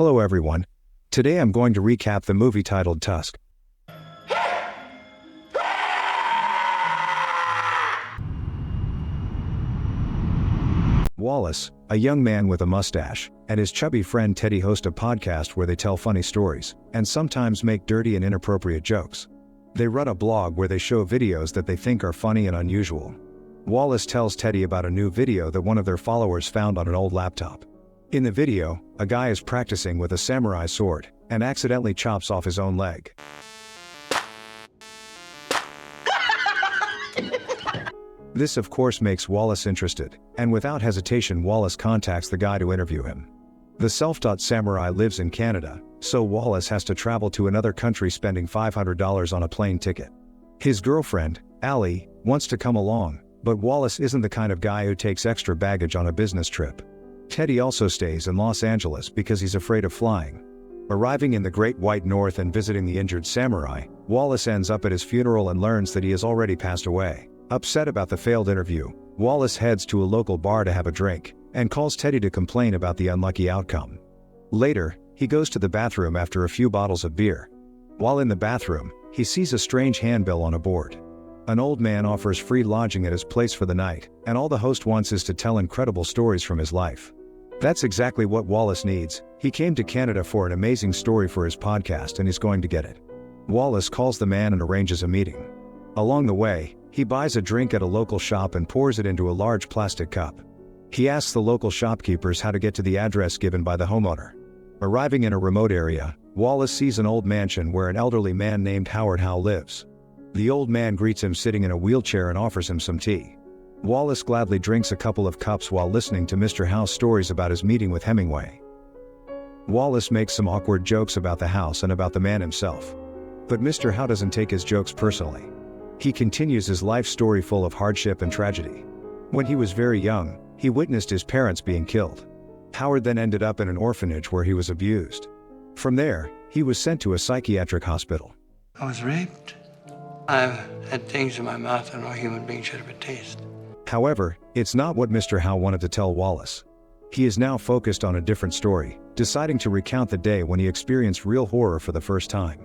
Hello everyone. Today I'm going to recap the movie titled Tusk. Wallace, a young man with a mustache, and his chubby friend Teddy host a podcast where they tell funny stories, and sometimes make dirty and inappropriate jokes. They run a blog where they show videos that they think are funny and unusual. Wallace tells Teddy about a new video that one of their followers found on an old laptop. In the video, a guy is practicing with a samurai sword, and accidentally chops off his own leg. This of course makes Wallace interested, and without hesitation Wallace contacts the guy to interview him. The self-taught samurai lives in Canada, so Wallace has to travel to another country spending $500 on a plane ticket. His girlfriend, Allie, wants to come along, but Wallace isn't the kind of guy who takes extra baggage on a business trip. Teddy also stays in Los Angeles because he's afraid of flying. Arriving in the Great White North and visiting the injured samurai, Wallace ends up at his funeral and learns that he has already passed away. Upset about the failed interview, Wallace heads to a local bar to have a drink, and calls Teddy to complain about the unlucky outcome. Later, he goes to the bathroom after a few bottles of beer. While in the bathroom, he sees a strange handbill on a board. An old man offers free lodging at his place for the night, and all the host wants is to tell incredible stories from his life. That's exactly what Wallace needs. He came to Canada for an amazing story for his podcast and he's going to get it. Wallace calls the man and arranges a meeting. Along the way, he buys a drink at a local shop and pours it into a large plastic cup. He asks the local shopkeepers how to get to the address given by the homeowner. Arriving in a remote area, Wallace sees an old mansion where an elderly man named Howard Howe lives. The old man greets him sitting in a wheelchair and offers him some tea. Wallace gladly drinks a couple of cups while listening to Mr. Howe's stories about his meeting with Hemingway. Wallace makes some awkward jokes about the house and about the man himself. But Mr. Howe doesn't take his jokes personally. He continues his life story full of hardship and tragedy. When he was very young, he witnessed his parents being killed. Howard then ended up in an orphanage where he was abused. From there, he was sent to a psychiatric hospital. I was raped. I've had things in my mouth that no human being should ever taste. However, it's not what Mr. Howe wanted to tell Wallace. He is now focused on a different story, deciding to recount the day when he experienced real horror for the first time.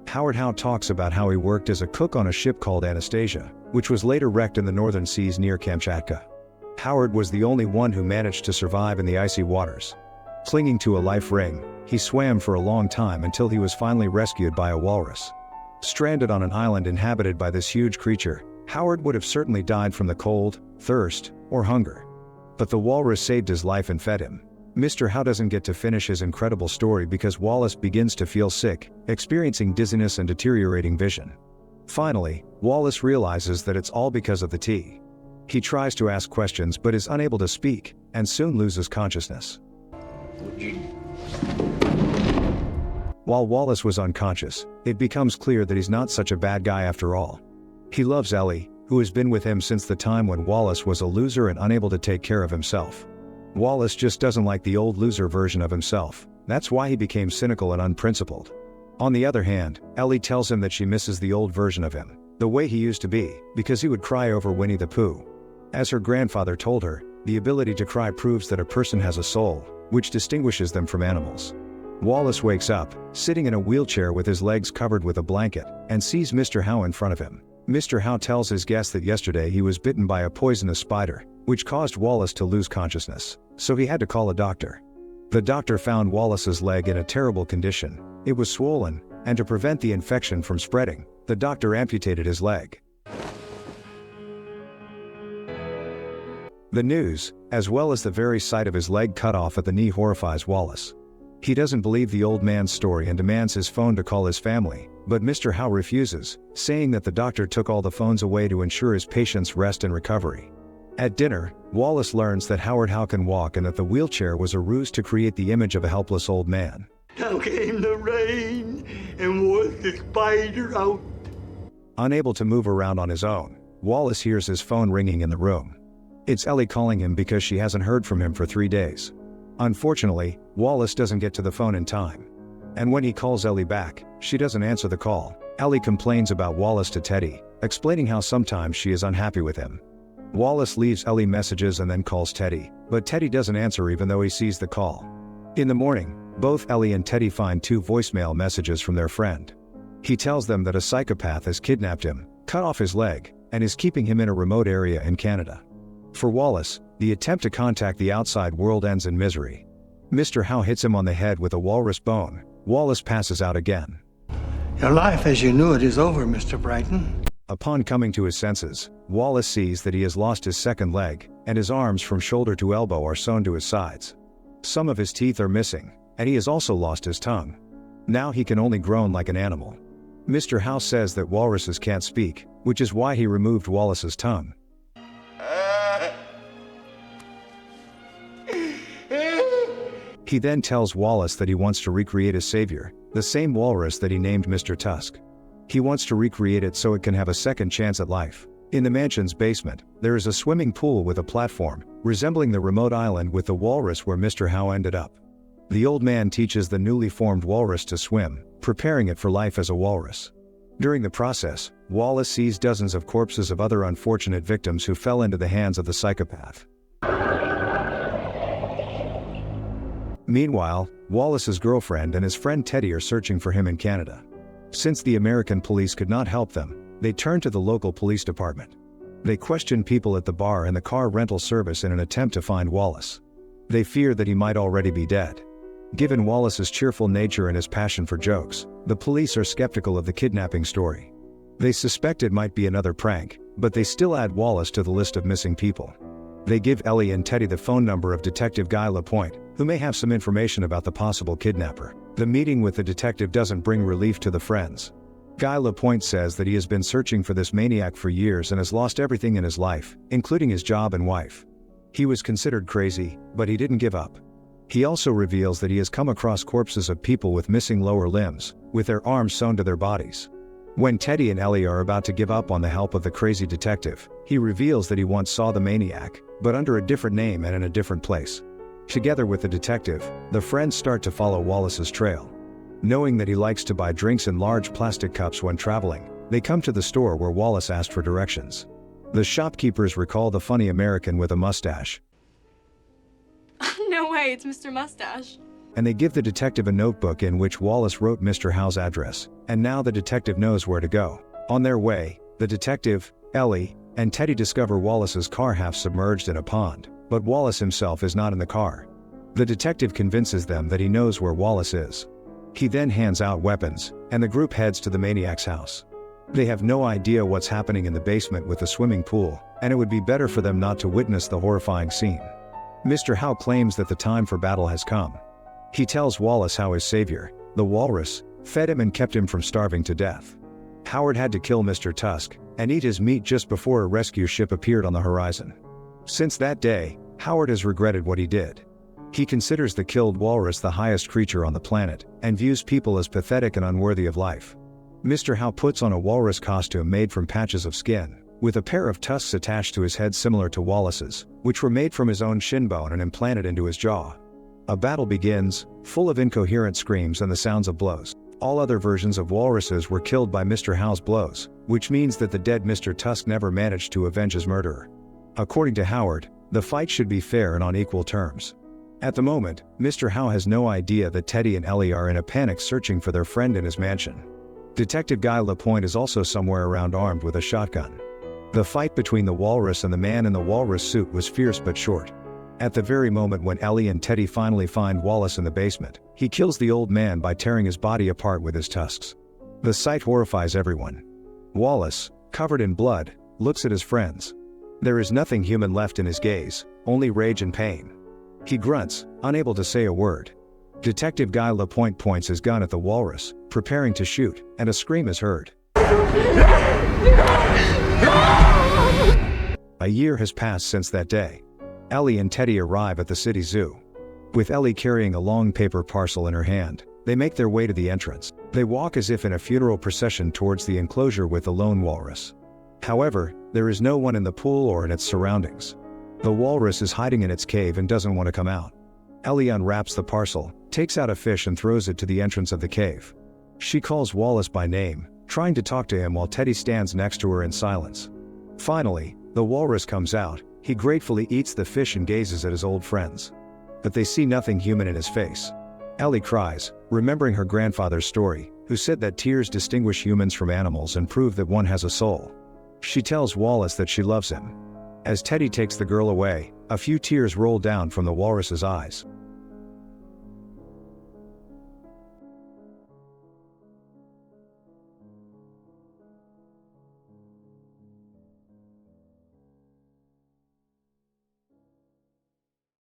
Howard Howe talks about how he worked as a cook on a ship called Anastasia, which was later wrecked in the northern seas near Kamchatka. Howard was the only one who managed to survive in the icy waters. Clinging to a life ring, he swam for a long time until he was finally rescued by a walrus. Stranded on an island inhabited by this huge creature, Howard would have certainly died from the cold, thirst, or hunger. But the walrus saved his life and fed him. Mr. Howe doesn't get to finish his incredible story because Wallace begins to feel sick, experiencing dizziness and deteriorating vision. Finally, Wallace realizes that it's all because of the tea. He tries to ask questions but is unable to speak, and soon loses consciousness. While Wallace was unconscious, it becomes clear that he's not such a bad guy after all. He loves Ellie, who has been with him since the time when Wallace was a loser and unable to take care of himself. Wallace just doesn't like the old loser version of himself. That's why he became cynical and unprincipled. On the other hand, Ellie tells him that she misses the old version of him, the way he used to be, because he would cry over Winnie the Pooh. As her grandfather told her, the ability to cry proves that a person has a soul, which distinguishes them from animals. Wallace wakes up, sitting in a wheelchair with his legs covered with a blanket, and sees Mr. Howe in front of him. Mr. Howe tells his guest that yesterday he was bitten by a poisonous spider, which caused Wallace to lose consciousness, so he had to call a doctor. The doctor found Wallace's leg in a terrible condition. It was swollen, and to prevent the infection from spreading, the doctor amputated his leg. The news, as well as the very sight of his leg cut off at the knee, horrifies Wallace. He doesn't believe the old man's story and demands his phone to call his family, but Mr. Howe refuses, saying that the doctor took all the phones away to ensure his patient's rest and recovery. At dinner, Wallace learns that Howard Howe can walk and that the wheelchair was a ruse to create the image of a helpless old man. Now came the rain and washed the spider out. Unable to move around on his own, Wallace hears his phone ringing in the room. It's Ellie calling him because she hasn't heard from him for 3 days. Unfortunately, Wallace doesn't get to the phone in time. And when he calls Ellie back, she doesn't answer the call. Ellie complains about Wallace to Teddy, explaining how sometimes she is unhappy with him. Wallace leaves Ellie messages and then calls Teddy, but Teddy doesn't answer even though he sees the call. In the morning, Both Ellie and Teddy find 2 voicemail messages from their friend. He tells them that a psychopath has kidnapped him, cut off his leg, and is keeping him in a remote area in Canada. For Wallace, the attempt to contact the outside world ends in misery. Mr. Howe hits him on the head with a walrus bone. Wallace passes out again. Your life as you knew it is over, Mr. Brighton. Upon coming to his senses, Wallace sees that he has lost his second leg, and his arms from shoulder to elbow are sewn to his sides. Some of his teeth are missing, and he has also lost his tongue. Now he can only groan like an animal. Mr. Howe says that walruses can't speak, which is why he removed Wallace's tongue. He then tells Wallace that he wants to recreate his savior, the same walrus that he named Mr. Tusk. He wants to recreate it so it can have a second chance at life. In the mansion's basement, there is a swimming pool with a platform, resembling the remote island with the walrus where Mr. Howe ended up. The old man teaches the newly formed walrus to swim, preparing it for life as a walrus. During the process, Wallace sees dozens of corpses of other unfortunate victims who fell into the hands of the psychopath. Meanwhile, Wallace's girlfriend and his friend Teddy are searching for him in Canada. Since the American police could not help them, they turn to the local police department. They question people at the bar and the car rental service in an attempt to find Wallace. They fear that he might already be dead. Given Wallace's cheerful nature and his passion for jokes, the police are skeptical of the kidnapping story. They suspect it might be another prank, but they still add Wallace to the list of missing people. They give Ellie and Teddy the phone number of Detective Guy Lapointe, who may have some information about the possible kidnapper. The meeting with the detective doesn't bring relief to the friends. Guy Lapointe says that he has been searching for this maniac for years and has lost everything in his life, including his job and wife. He was considered crazy, but he didn't give up. He also reveals that he has come across corpses of people with missing lower limbs, with their arms sewn to their bodies. When Teddy and Ellie are about to give up on the help of the crazy detective, he reveals that he once saw the maniac, but under a different name and in a different place. Together with the detective, the friends start to follow Wallace's trail. Knowing that he likes to buy drinks in large plastic cups when traveling, they come to the store where Wallace asked for directions. The shopkeepers recall the funny American with a mustache. No way, it's Mr. Mustache. And they give the detective a notebook in which Wallace wrote Mr. Howe's address, and now the detective knows where to go. On their way, the detective, Ellie, and Teddy discover Wallace's car half submerged in a pond, but Wallace himself is not in the car. The detective convinces them that he knows where Wallace is. He then hands out weapons, and the group heads to the maniac's house. They have no idea what's happening in the basement with the swimming pool, and it would be better for them not to witness the horrifying scene. Mr. Howe claims that the time for battle has come. He tells Wallace how his savior, the walrus, fed him and kept him from starving to death. Howard had to kill Mr. Tusk and eat his meat just before a rescue ship appeared on the horizon. Since that day, Howard has regretted what he did. He considers the killed walrus the highest creature on the planet, and views people as pathetic and unworthy of life. Mr. Howe puts on a walrus costume made from patches of skin, with a pair of tusks attached to his head similar to Wallace's, which were made from his own shin bone and implanted into his jaw. A battle begins, full of incoherent screams and the sounds of blows. All other versions of walruses were killed by Mr. Howe's blows, which means that the dead Mr. Tusk never managed to avenge his murderer. According to Howard, the fight should be fair and on equal terms. At the moment, Mr. Howe has no idea that Teddy and Ellie are in a panic searching for their friend in his mansion. Detective Guy Lapointe is also somewhere around armed with a shotgun. The fight between the walrus and the man in the walrus suit was fierce but short. At the very moment when Ellie and Teddy finally find Wallace in the basement, he kills the old man by tearing his body apart with his tusks. The sight horrifies everyone. Wallace, covered in blood, looks at his friends. There is nothing human left in his gaze, only rage and pain. He grunts, unable to say a word. Detective Guy Lapointe points his gun at the walrus, preparing to shoot, and a scream is heard. A year has passed since that day. Ellie and Teddy arrive at the city zoo. With Ellie carrying a long paper parcel in her hand, they make their way to the entrance. They walk as if in a funeral procession towards the enclosure with the lone walrus. However, there is no one in the pool or in its surroundings. The walrus is hiding in its cave and doesn't want to come out. Ellie unwraps the parcel, takes out a fish and throws it to the entrance of the cave. She calls Wallace by name, trying to talk to him while Teddy stands next to her in silence. Finally, the walrus comes out. He gratefully eats the fish and gazes at his old friends. But they see nothing human in his face. Ellie cries, remembering her grandfather's story, who said that tears distinguish humans from animals and prove that one has a soul. She tells Wallace that she loves him. As Teddy takes the girl away, a few tears roll down from the walrus's eyes.